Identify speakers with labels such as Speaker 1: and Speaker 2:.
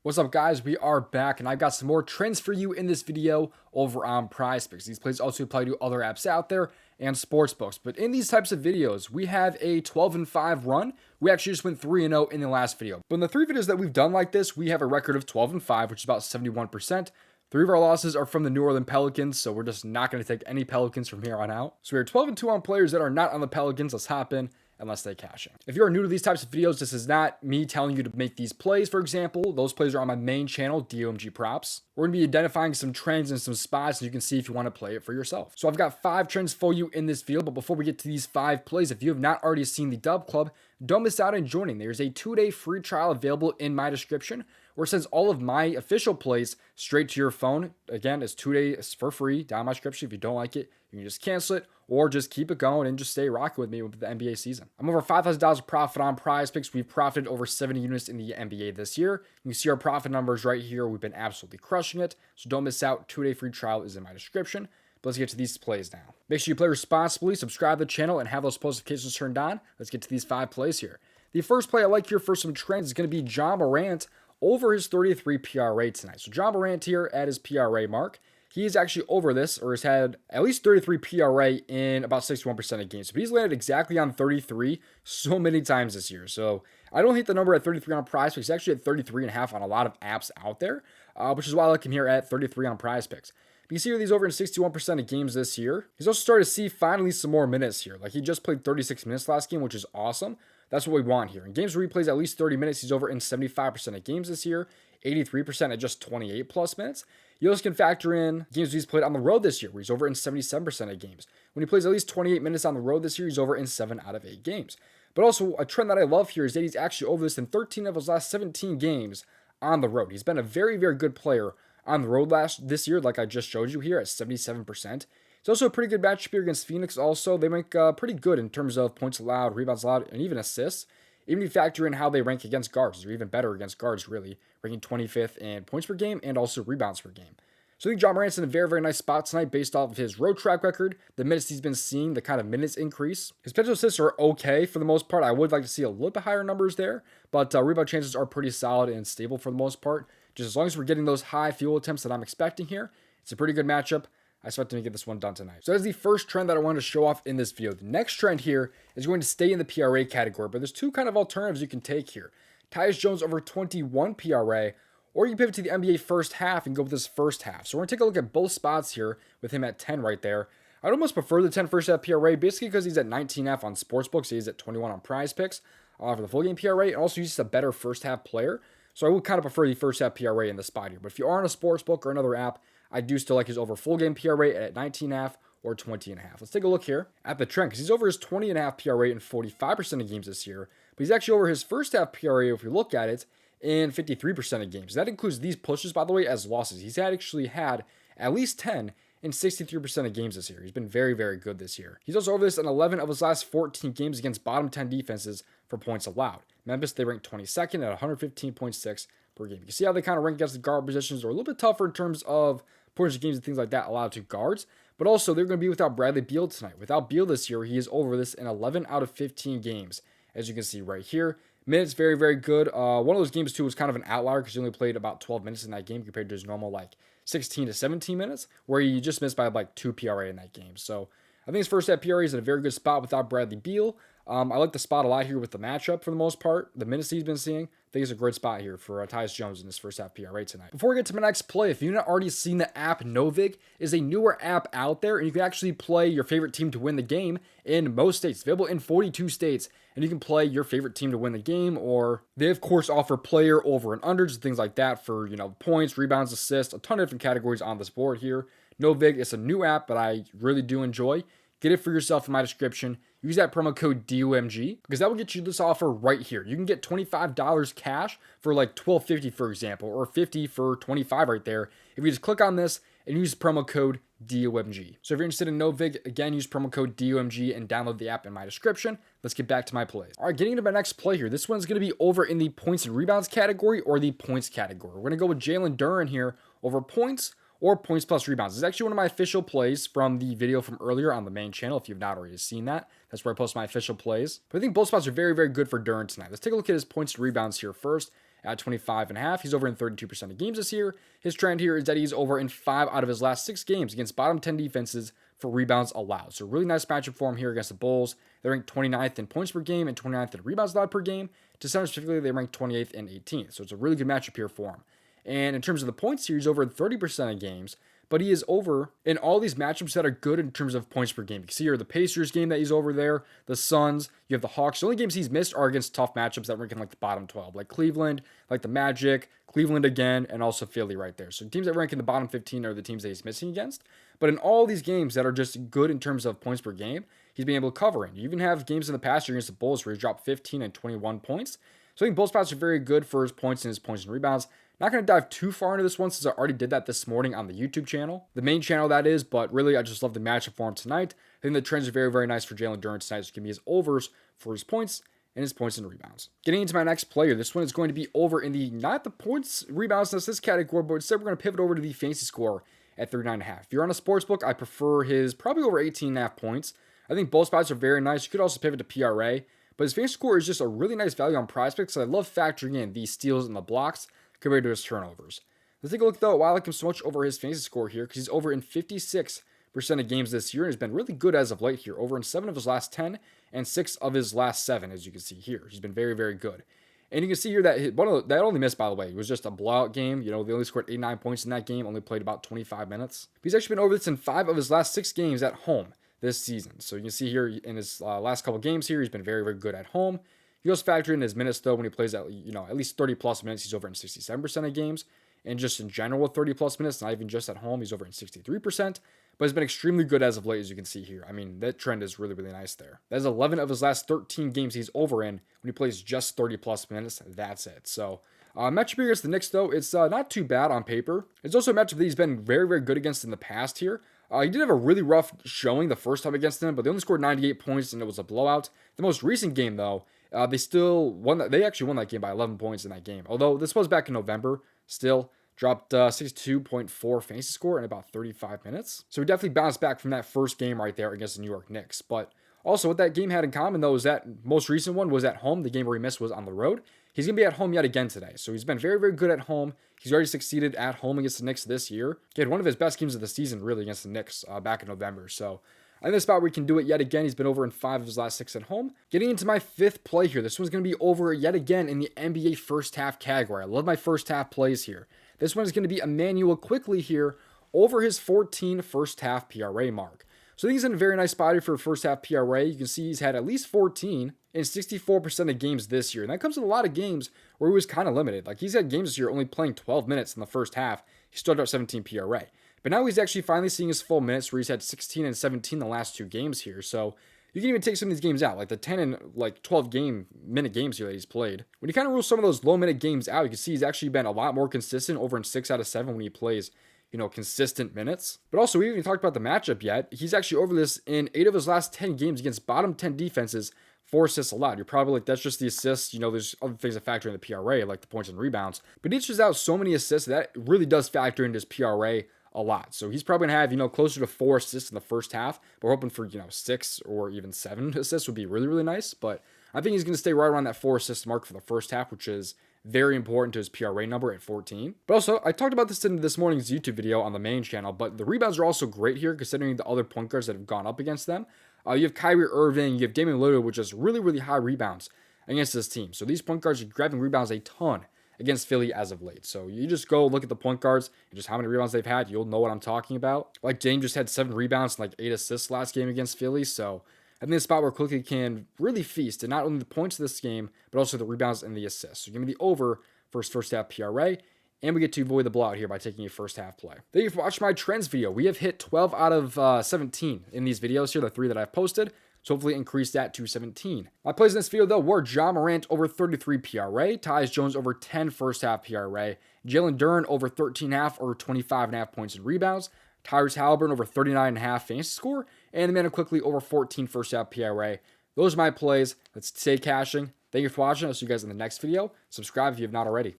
Speaker 1: What's up, guys? We are back, and I've got some more trends for you in this video over on prizepicks. These plays also apply to other apps out there and sportsbooks. But in these types of videos, we have a 12-5 run. We actually just went 3-0 in the last video. But in the 3 videos that we've done like this, we have a record of 12-5, which is about 71%. 3 of our losses are from the New Orleans Pelicans, so we're just not going to take any Pelicans from here on out. So we're 12-2 on players that are not on the Pelicans. Let's hop in unless they cash in. If you're new to these types of videos, this is not me telling you to make these plays, for example. Those plays are on my main channel, DOMG Props. We're going to be identifying some trends and some spots, and you can see if you want to play it for yourself. So I've got 5 trends for you in this video, but before we get to these 5 plays, if you have not already seen the DubClub, don't miss out on joining. There's a 2-day free trial available in my description, where it sends all of my official plays straight to your phone. Again, it's 2 days for free down my description. If you don't like it, you can just cancel it or just keep it going and just stay rocking with me with the NBA season. I'm over $5,000 of profit on prizepicks. We've profited over 70 units in the NBA this year. You can see our profit numbers right here. We've been absolutely crushing it. So don't miss out. 2-day free trial is in my description. But let's get to these plays now. Make sure you play responsibly, subscribe to the channel, and have those post notifications turned on. Let's get to these 5 plays here. The first play I like here for some trends is going to be Ja Morant over his 33 PRA tonight. So Ja Morant here at his PRA mark. He is actually over this, or has had at least 33 PRA in about 61% of games. But he's landed exactly on 33 so many times this year. So I don't hate the number at 33 on prizepicks. He's actually at 33.5 on a lot of apps out there, which is why I like him here at 33 on prizepicks. You can see here he's over in 61% of games this year. He's also started to see finally some more minutes here. Like, he just played 36 minutes last game, which is awesome. That's what we want here. In games where he plays at least 30 minutes, he's over in 75% of games this year, 83% at just 28 plus minutes. You also can factor in games he's played on the road this year, where he's over in 77% of games. When he plays at least 28 minutes on the road this year, he's over in 7 out of 8 games. But also, a trend that I love here is that he's actually over this in 13 of his last 17 games on the road. He's been a very, very good player on the road this year, like I just showed you here at 77%. It's also a pretty good matchup here against Phoenix also. They rank pretty good in terms of points allowed, rebounds allowed, and even assists. Even if you factor in how they rank against guards, they're even better against guards, really, ranking 25th in points per game and also rebounds per game. So I think Ja Morant's in a very, very nice spot tonight based off of his road track record, the minutes he's been seeing, the kind of minutes increase. His potential assists are okay for the most part. I would like to see a little bit higher numbers there, but rebound chances are pretty solid and stable for the most part. Just as long as we're getting those high fuel attempts that I'm expecting here, it's a pretty good matchup. I expect him to get this one done tonight. So that's the first trend that I wanted to show off in this video. The next trend here is going to stay in the PRA category, but there's 2 kind of alternatives you can take here. Tyus Jones over 21 PRA, or you can pivot to the NBA first half and go with this first half. So we're going to take a look at both spots here with him at 10 right there. I'd almost prefer the 10 first half PRA, basically because he's at 19.5 on sportsbooks. He's at 21 on prizepicks for the full game PRA, and also he's just a better first half player. So I would kind of prefer the first half PRA in the spot here. But if you are on a sportsbook or another app, I do still like his over full game PRA at 19.5 or 20.5. Let's take a look here at the trend, because he's over his 20.5 PRA in 45% of games this year. But he's actually over his first half PRA, if we look at it, in 53% of games. That includes these pushes, by the way, as losses. He's actually had at least 10 in 63% of games this year. He's been very, very good this year. He's also over this in 11 of his last 14 games against bottom 10 defenses for points allowed. Memphis, they rank 22nd at 115.6 per game. You can see how they kind of rank against the guard positions. They're a little bit tougher in terms of points of games and things like that allowed to guards. But also, they're going to be without Bradley Beal tonight. Without Beal this year, he is over this in 11 out of 15 games, as you can see right here. Minutes, very, very good. One of those games, too, was kind of an outlier because he only played about 12 minutes in that game compared to his normal, 16 to 17 minutes, where he just missed by, 2 PRA in that game. So I think his first half PRA is in a very good spot without Bradley Beal. I like the spot a lot here with the matchup for the most part. The minutes he's been seeing, I think it's a great spot here for Tyus Jones in his first half PRA tonight. Before we get to my next play, if you've not already seen the app, Novig is a newer app out there, and you can actually play your favorite team to win the game in most states. It's available in 42 states, and you can play your favorite team to win the game, or they, of course, offer player over and unders and things like that for, points, rebounds, assists, a ton of different categories on this board here. Novig is a new app, but I really do enjoy. Get it for yourself in my description. Use that promo code DOMG because that will get you this offer right here. You can get $25 cash for $12.50, for example, or $50 for $25 right there. If you just click on this and use promo code DOMG. So if you're interested in Novig, again, use promo code DOMG and download the app in my description. Let's get back to my plays. All right, getting into my next play here. This one's going to be over in the points and rebounds category or the points category. We're going to go with Jaylen Duran here over points or points plus rebounds. This is actually one of my official plays from the video from earlier on the main channel. If you've not already seen that, that's where I post my official plays. But I think both spots are very, very good for Duran tonight. Let's take a look at his points and rebounds here first. at 25.5. He's over in 32% of games this year. His trend here is that he's over in 5 out of his last 6 games against bottom 10 defenses for rebounds allowed. So really nice matchup for him here against the Bulls. They're ranked 29th in points per game and 29th in rebounds allowed per game. To center specifically, they rank 28th and 18th. So it's a really good matchup here for him. And in terms of the points here, he's over 30% of games, but he is over in all these matchups that are good in terms of points per game. You can see here the Pacers game that he's over there, the Suns, you have the Hawks. The only games he's missed are against tough matchups that rank in like the bottom 12, like Cleveland, like the Magic, Cleveland again, and also Philly right there. So teams that rank in the bottom 15 are the teams that he's missing against. But in all these games that are just good in terms of points per game, he's been able to cover in. You even have games in the past year against the Bulls where he dropped 15 and 21 points. So I think both spots are very good for his points and rebounds. Not going to dive too far into this one since I already did that this morning on the YouTube channel. The main channel that is, but really I just love the matchup for him tonight. I think the trends are very, very nice for Jaylen Duran tonight. So give me his overs for his points and rebounds. Getting into my next player, this one is going to be over in the, not the points, rebounds, that's this category, but instead we're going to pivot over to the fantasy score at 39.5. If you're on a sports book, I prefer his probably over 18.5 points. I think both spots are very nice. You could also pivot to PRA, but his fantasy score is just a really nice value on prizepicks. So I love factoring in the steals and the blocks compared to his turnovers. Let's take a look though at why I like him so much over his fantasy score here, because he's over in 56% of games this year and has been really good as of late here, over in 7 of his last 10 and 6 of his last 7, as you can see here. He's been very, very good. And you can see here that that only missed, by the way, it was just a blowout game. You know, they only scored 89 points in that game, only played about 25 minutes. But he's actually been over this in 5 of his last 6 games at home this season. So you can see here in his last couple games here, he's been very, very good at home. He also factor in his minutes though when he plays at least 30 plus minutes. He's over in 67% of games, and just in general with 30 plus minutes, not even just at home, he's over in 63%. But he's been extremely good as of late, as you can see here. I mean, that trend is really, really nice there. That's 11 of his last 13 games he's over in when he plays just 30 plus minutes. That's it. So matchup against the Knicks though, it's not too bad on paper. It's also a matchup that he's been very, very good against in the past here. He did have a really rough showing the first time against them, but they only scored 98 points and it was a blowout. The most recent game though, they still won that. They actually won that game by 11 points in that game. Although this was back in November, still dropped 62.4 fantasy score in about 35 minutes. So we definitely bounced back from that first game right there against the New York Knicks. But also what that game had in common though is that most recent one was at home. The game where he missed was on the road. He's going to be at home yet again today. So he's been very, very good at home. He's already succeeded at home against the Knicks this year. He had one of his best games of the season really against the Knicks back in November. So I think the spot where he can do it yet again. He's been over in 5 of his last 6 at home. Getting into my 5th play here. This one's going to be over yet again in the NBA first half category. I love my first half plays here. This one is going to be Emmanuel Quickley here over his 14 first half PRA mark. So I think he's in a very nice spot here for first half PRA. You can see he's had at least 14 in 64% of games this year. And that comes in a lot of games where he was kind of limited. Like he's had games this year only playing 12 minutes in the first half. He started out 17 PRA. But now he's actually finally seeing his full minutes where he's had 16 and 17 the last 2 games here. So you can even take some of these games out, like the 10 and 12 minute games here that he's played. When you kind of rule some of those low minute games out, you can see he's actually been a lot more consistent over in 6 out of 7 when he plays, consistent minutes. But also, we haven't even talked about the matchup yet. He's actually over this in 8 of his last 10 games against bottom 10 defenses, 4 assists allowed. You're probably like, that's just the assists. There's other things that factor in the PRA, like the points and rebounds. But he dishes out so many assists that really does factor into his PRA a lot. So he's probably going to have, closer to 4 assists in the first half. But we're hoping for, 6 or even 7 assists would be really, really nice. But I think he's going to stay right around that 4 assist mark for the first half, which is very important to his PRA number at 14. But also, I talked about this in this morning's YouTube video on the main channel, but the rebounds are also great here considering the other point guards that have gone up against them. You have Kyrie Irving, you have Damian Lillard, which is really, really high rebounds against this team. So these point guards are grabbing rebounds a ton against Philly as of late. So you just go look at the point guards and just how many rebounds they've had. You'll know what I'm talking about. Like Dame just had 7 rebounds and 8 assists last game against Philly. So I think the spot where Quickley can really feast, and not only the points of this game, but also the rebounds and the assists. So give me the over for his first half PRA, and we get to avoid the blowout here by taking a first half play. Thank you for watching my trends video. We have hit 12 out of 17 in these videos here, the 3 that I've posted. So hopefully increase that to 17. My plays in this video though were Morant over 33 PRA, Tyus Jones over 10 first half PRA, Jaylen Duran over 13.5 or 25.5 points and rebounds, Tyrese Haliburton over 39.5 fantasy score, and the man Quickley over 14 first half PRA. Those are my plays. Let's stay cashing. Thank you for watching. I'll see you guys in the next video. Subscribe if you have not already.